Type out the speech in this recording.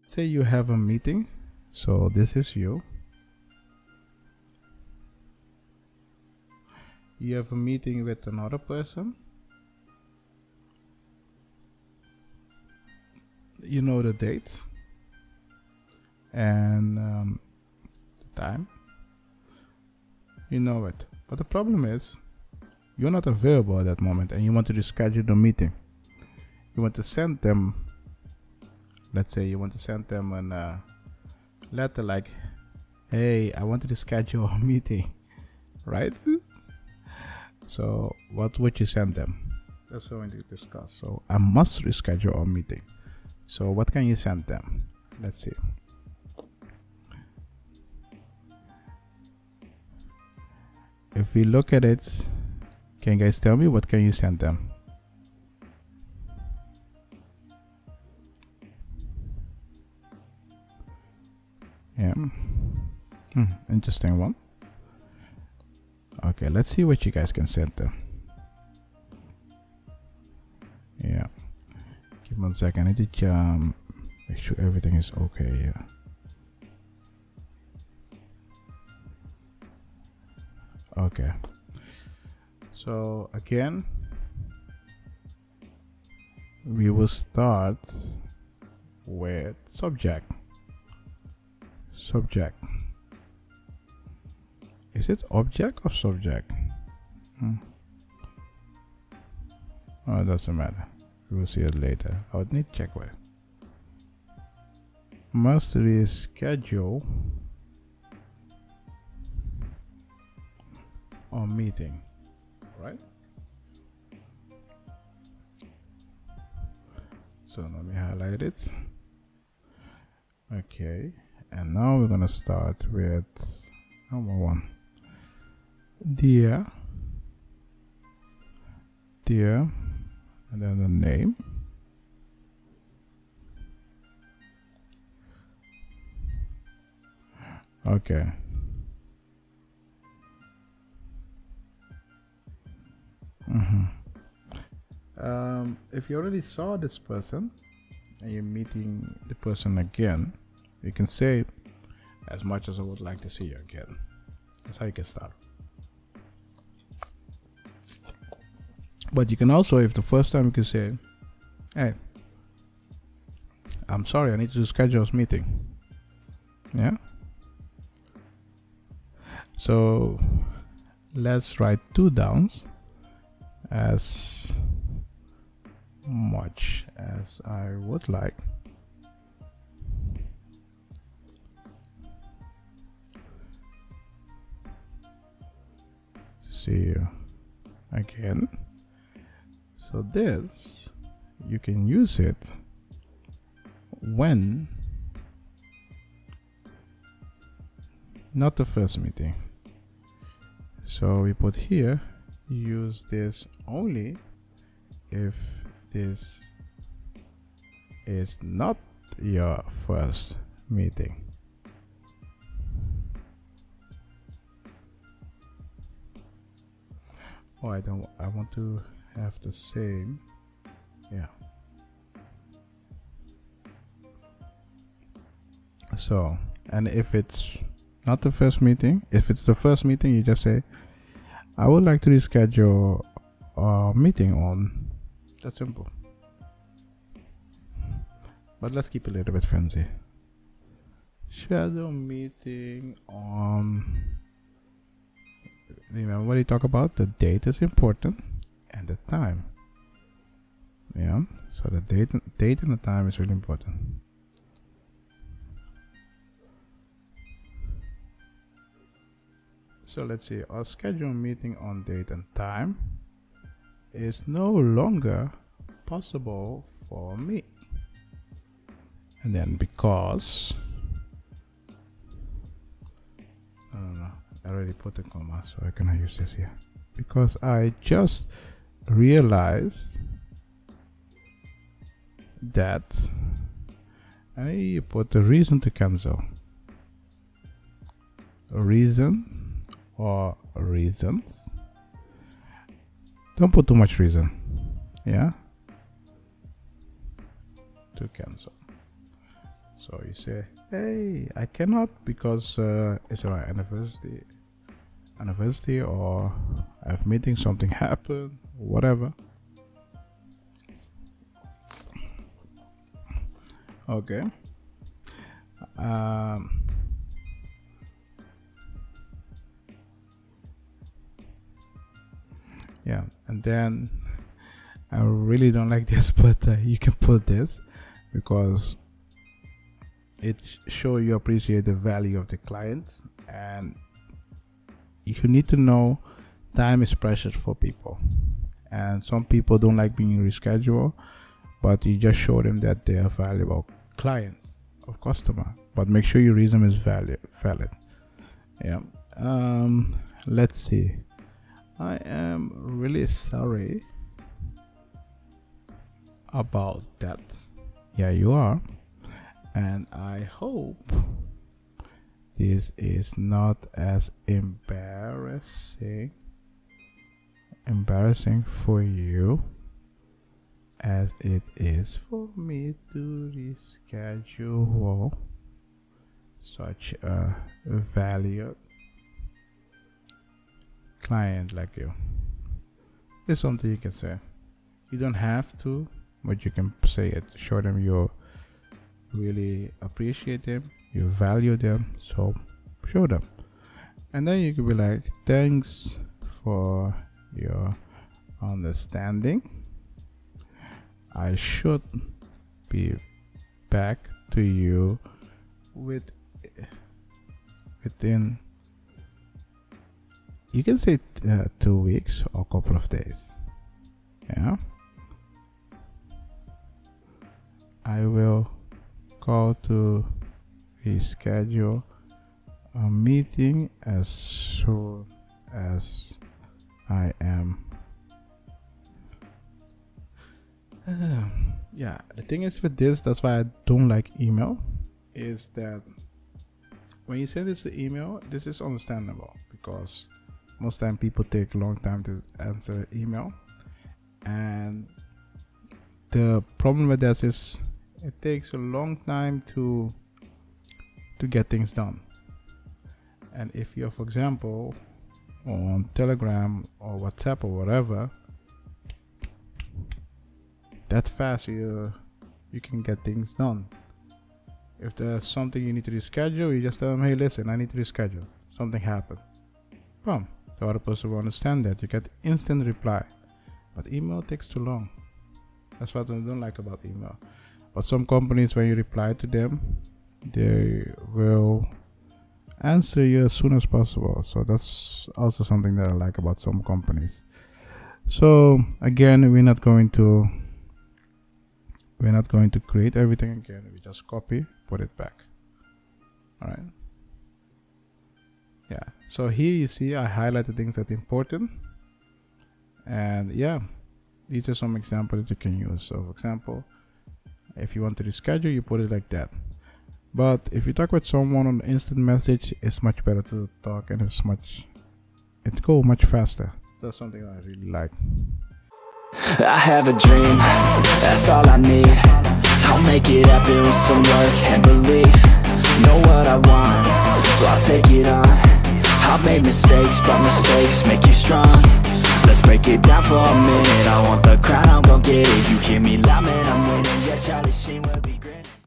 say you have a meeting. So this is you. You have a meeting with another person. You know the date and the time. You know it. But the problem is, you're not available at that moment and you want to reschedule the meeting. You want to send them, let's say you want to send them a letter like, hey, I want to reschedule a meeting, right? So what would you send them? That's what we need to discuss. So I must reschedule our meeting. So what can you send them? Let's see. If we look at it, can you guys tell me what can you send them? Yeah. Interesting one. Okay, let's see what you guys can send them. Yeah. Give me 1 second. I need to make sure everything is okay. Yeah. Okay. So again, we will start with subject. Subject. Is it object or subject? Oh, it doesn't matter. We will see it later. I would need to check with. Must reschedule our meeting, right? So let me highlight it. Okay, and now we're gonna start with number 1. Dear, and then the name. Okay. If you already saw this person and you're meeting the person again, you can say, as much as I would like to see you again. That's how you can start. But you can also, if the first time, you can say, hey, I'm sorry, I need to schedule a meeting. Yeah. So let's write 2 downs. As much as I would like to see you again. So this, you can use it when not the first meeting. So we put here, use this only if this is not your first meeting. Oh, I want to have the same. Yeah. So, and if it's not the first meeting, if it's the first meeting, you just say, I would like to reschedule a meeting on. That's simple. But let's keep it a little bit fancy. Schedule meeting on. Remember what you talk about? The date is important and the time. Yeah. So the date and the time is really important. So let's see, our scheduled meeting on date and time is no longer possible for me. And then because, I don't know, I already put a comma, so I cannot use this here. Because I just realized that I put the reason to cancel. A reason or reasons. Don't put too much reason. Yeah. To cancel. So you say, hey, I cannot because it's our anniversary, or I have meeting, something happened, whatever. Okay. Yeah, and then I really don't like this, but you can put this because it show you appreciate the value of the client, and you need to know time is precious for people, and some people don't like being rescheduled, but you just show them that they are valuable client of customer, but make sure your reason is valid. Yeah. Let's see. I am really sorry about that. Yeah, you are. And I hope this is not as embarrassing for you as it is for me to reschedule such a valued client like you. It's something you can say. You don't have to, but you can say it. Show them you really appreciate them, you value them, so show them. And then you could be like, thanks for your understanding. I should be back to you within, you can say 2 weeks or a couple of days. Yeah, I will call to reschedule a meeting as soon as I am. Yeah, the thing is with this, that's why I don't like email, is that when you send this to email, this is understandable because most time people take a long time to answer email, and the problem with that is it takes a long time to get things done. And if you're, for example, on Telegram or WhatsApp or whatever, that fast you can get things done. If there's something you need to reschedule, you just tell them, hey, listen, I need to reschedule, something happened. Boom. The other person will understand that. You get instant reply. But email takes too long. That's what I don't like about email. But some companies, when you reply to them, they will answer you as soon as possible. So that's also something that I like about some companies. So again, we're not going to create everything again. We just copy, put it back. All right. Yeah, so here you see I highlighted things that are important, and yeah, these are some examples that you can use. So for example, if you want to reschedule, you put it like that. But if you talk with someone on instant message, it's much better to talk, and it go much faster. That's something I really like. I have a dream, that's all I need. I'll make it happen with some work and belief. Know what I want, so I'll take it on. I've made mistakes, but mistakes make you strong. Let's break it down for a minute. I want the crown, I'm gon' get it. You hear me loud, man, I'm winning. Yeah, Charlie Sheen will be